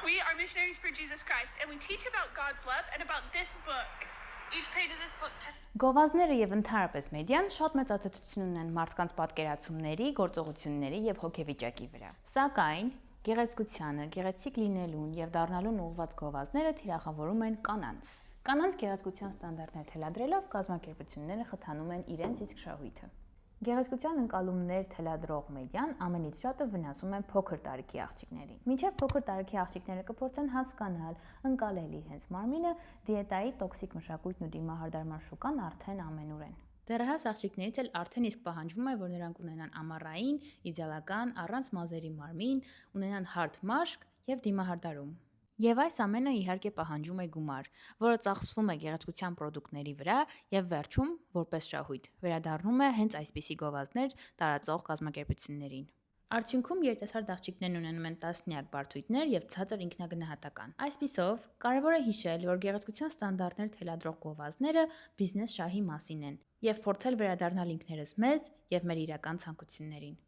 We are missionaries for Jesus Christ, and we teach about God's love and about this book. Each page of this book. Գովազդները եւ ընդհանրապես մեդիան շատ մեծ ազդեցություն ունեն մարդկանց պատկերացումների, գործողությունների եւ հոգեվիճակի վրա։ Սակայն գեղեցկությանը, գեղեցիկ լինելուն եւ դառնալուն ուղղված գովազդները թիրախավորում են կանանց։ Կանանց գեղեցկության ստանդարտներ թելադրելով կազմակերպությունները խթանում են իրենց իսկ շահույթը։ Գեղեցկության ընկալումներ թելադրող մեդիան ամենից շատը վնասում են փոքր տարիքի աղջիկներին։ Մինչև փոքր տարիքի աղջիկները կփորձեն հասկանալ, ընկալել իրենց մարմինը, դիետայի տոքսիկ մշակույթն ու դիմահարդարման շուկան արդեն ամենուր են։ Դեռահաս աղջիկներից էլ արդեն իսկ պահանջվում է, որ նրանք ունենան ամառային, իդեալական, առանց մազերի մարմին, ունենան հարթ մաշկ եւ դիմահարդարում։ Եվ այս ամենը իհարկե պահանջում է գումար, որը ծախսվում է գեղեցկության պրոդուկտների վրա եւ վերջում, որպես շահույթ, վերադառնում է հենց այսպիսի գովազդներ տարածող կազմակերպություններին։ Արդյունքում երիտասարդ աղջիկներն ունենում են տասնյակ բարդույթներ եւ ցածր ինքնագնահատական։ Այսպիսով, կարևոր է հիշել, որ գեղեցկության ստանդարտներ թելադրող գովազդները բիզնես շահի մասին են եւ փորձել վերադառնալ ինքներս մեզ եւ մեր իրական ցանկություններին։